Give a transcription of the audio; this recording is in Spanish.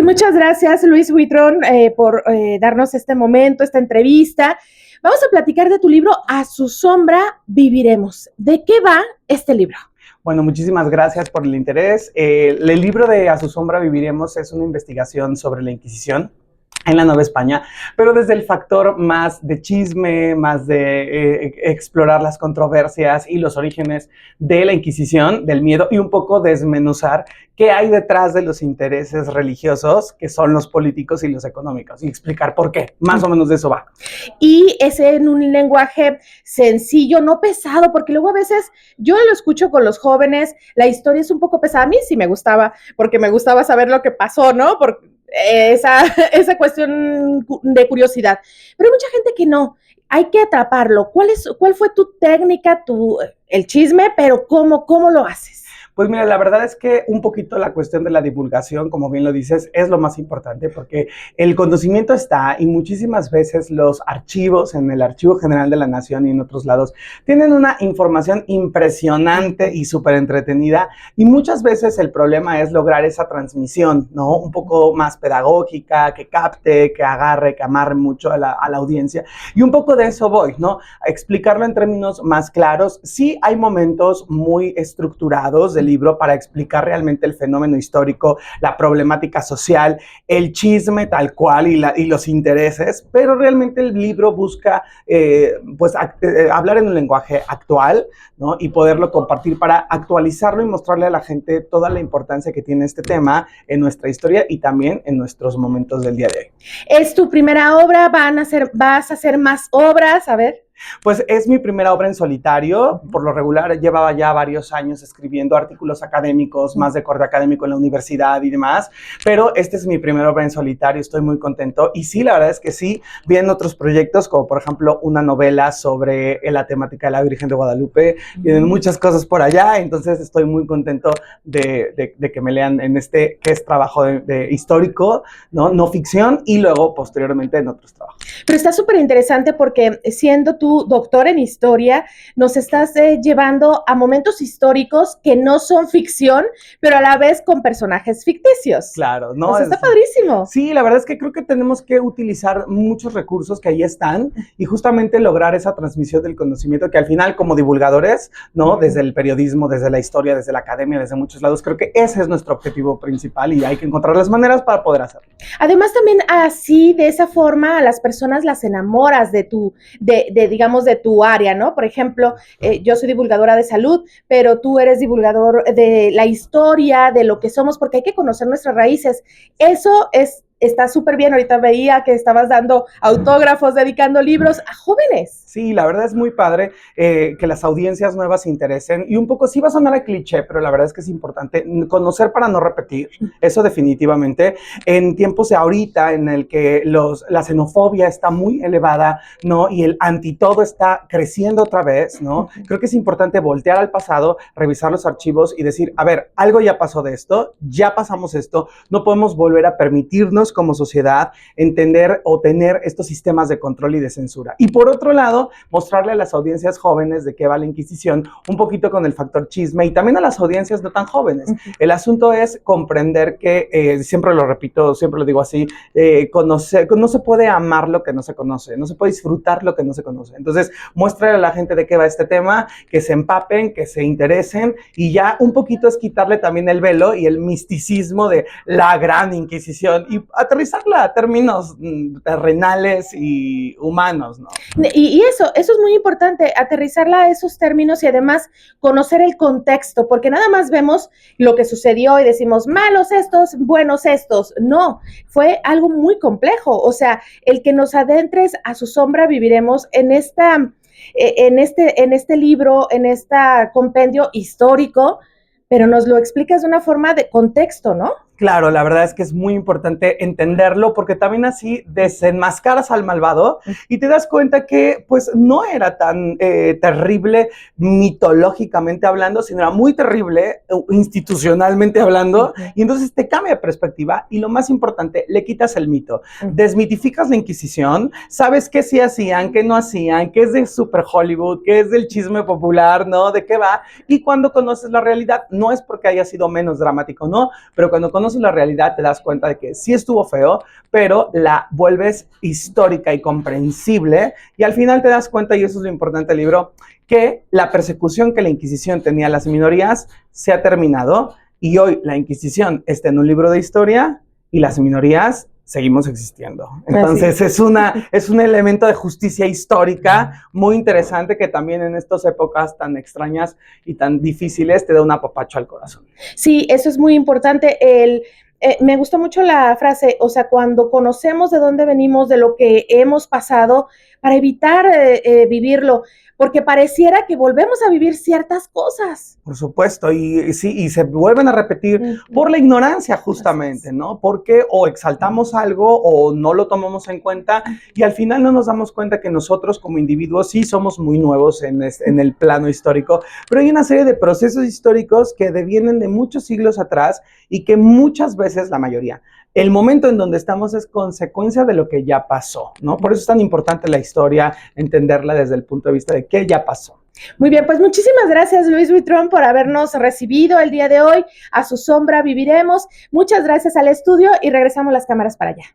Muchas gracias, Luis Huitrón, por darnos este momento, esta entrevista. Vamos a platicar de tu libro, A su sombra viviremos. ¿De qué va este libro? Bueno, muchísimas gracias por el interés. El libro de A su sombra viviremos es una investigación sobre la Inquisición en la Nueva España, pero desde el factor más de chisme, más de explorar las controversias y los orígenes de la Inquisición, del miedo, y un poco desmenuzar qué hay detrás de los intereses religiosos, que son los políticos y los económicos, y explicar por qué. Más o menos de eso va. Y es en un lenguaje sencillo, no pesado, porque luego a veces yo lo escucho con los jóvenes, la historia es un poco pesada. A mí sí me gustaba, porque me gustaba saber lo que pasó, ¿no? Esa cuestión de curiosidad. Pero hay mucha gente que no. Hay que atraparlo. ¿Cuál fue tu técnica, el chisme, pero cómo lo haces? Pues mira, la verdad es que un poquito la cuestión de la divulgación, como bien lo dices, es lo más importante, porque el conocimiento está, y muchísimas veces los archivos en el Archivo General de la Nación y en otros lados tienen una información impresionante y súper entretenida, y muchas veces el problema es lograr esa transmisión, ¿no? Un poco más pedagógica, que capte, que agarre, que amarre mucho a la audiencia, y un poco de eso voy, ¿no? A explicarlo en términos más claros. Sí hay momentos muy estructurados del libro para explicar realmente el fenómeno histórico, la problemática social, el chisme tal cual y los intereses, pero realmente el libro busca hablar en un lenguaje actual, ¿no? Y poderlo compartir para actualizarlo y mostrarle a la gente toda la importancia que tiene este tema en nuestra historia y también en nuestros momentos del día de hoy. ¿Es tu primera obra? ¿Vas a hacer más obras? A ver. Pues es mi primera obra en solitario. Por lo regular llevaba ya varios años escribiendo artículos académicos, más de corte académico en la universidad y demás, pero esta es mi primera obra en solitario, estoy muy contento. Y sí, la verdad es que sí, vienen otros proyectos, como por ejemplo una novela sobre la temática de la Virgen de Guadalupe, vienen muchas cosas por allá, entonces estoy muy contento de que me lean en este, que es trabajo de histórico, no ficción, y luego posteriormente en otros trabajos. Pero está súper interesante porque siendo tú doctor en historia, nos estás llevando a momentos históricos que no son ficción, pero a la vez con personajes ficticios. Claro, ¿no? Pues está padrísimo. Sí, la verdad es que creo que tenemos que utilizar muchos recursos que ahí están y justamente lograr esa transmisión del conocimiento que al final, como divulgadores, ¿no? Desde el periodismo, desde la historia, desde la academia, desde muchos lados, creo que ese es nuestro objetivo principal y hay que encontrar las maneras para poder hacerlo. Además, también así, de esa forma, a las personas las enamoras digamos, de tu área, ¿no? Por ejemplo, yo soy divulgadora de salud, pero tú eres divulgador de la historia, de lo que somos, porque hay que conocer nuestras raíces. Eso está súper bien. Ahorita veía que estabas dando autógrafos, dedicando libros a jóvenes. Sí, la verdad es muy padre que las audiencias nuevas se interesen y un poco sí va a sonar a cliché, pero la verdad es que es importante conocer para no repetir, eso definitivamente. En tiempos de ahorita en el que la xenofobia está muy elevada, ¿no? Y el antitodo está creciendo otra vez, ¿no? Creo que es importante voltear al pasado, revisar los archivos y decir, a ver, algo ya pasó de esto, ya pasamos esto, no podemos volver a permitirnos como sociedad entender o tener estos sistemas de control y de censura. Y por otro lado, mostrarle a las audiencias jóvenes de qué va la Inquisición, un poquito con el factor chisme y también a las audiencias no tan jóvenes. El asunto es comprender que, siempre lo repito, siempre lo digo así, no se puede amar lo que no se conoce, no se puede disfrutar lo que no se conoce. Entonces, muéstrale a la gente de qué va este tema, que se empapen, que se interesen y ya un poquito es quitarle también el velo y el misticismo de la gran Inquisición y aterrizarla a términos terrenales y humanos, ¿no? Y eso es muy importante, aterrizarla a esos términos y además conocer el contexto, porque nada más vemos lo que sucedió y decimos, malos estos, buenos estos. No, fue algo muy complejo. O sea, el que nos adentres a su sombra viviremos en este libro, en este compendio histórico, pero nos lo explicas de una forma de contexto, ¿no? Claro, la verdad es que es muy importante entenderlo porque también así desenmascaras al malvado y te das cuenta que pues no era tan terrible mitológicamente hablando, sino era muy terrible institucionalmente hablando y entonces te cambia de perspectiva y lo más importante, le quitas el mito, desmitificas la Inquisición, sabes qué sí hacían, qué no hacían, qué es de super Hollywood, qué es del chisme popular, ¿no? De qué va y cuando conoces la realidad, no es porque haya sido menos dramático, ¿no? Pero cuando conoces conoces la realidad, te das cuenta de que sí estuvo feo, pero la vuelves histórica y comprensible, y al final te das cuenta, y eso es lo importante del libro, que la persecución que la Inquisición tenía a las minorías se ha terminado, y hoy la Inquisición está en un libro de historia, y las minorías seguimos existiendo. Entonces es un elemento de justicia histórica muy interesante que también en estas épocas tan extrañas y tan difíciles te da un apapacho al corazón. Sí, eso es muy importante. Me gustó mucho la frase, o sea, cuando conocemos de dónde venimos, de lo que hemos pasado, para evitar vivirlo, porque pareciera que volvemos a vivir ciertas cosas. Por supuesto, y sí, y se vuelven a repetir por la ignorancia justamente, ¿no? Porque o exaltamos algo o no lo tomamos en cuenta y al final no nos damos cuenta que nosotros como individuos sí somos muy nuevos en el plano histórico, pero hay una serie de procesos históricos que devienen de muchos siglos atrás y que muchas veces, la mayoría, el momento en donde estamos es consecuencia de lo que ya pasó, ¿no? Por eso es tan importante la historia, entenderla desde el punto de vista de qué ya pasó. Muy bien, pues muchísimas gracias, Luis Buitrón, por habernos recibido el día de hoy. A su sombra viviremos. Muchas gracias al estudio y regresamos las cámaras para allá.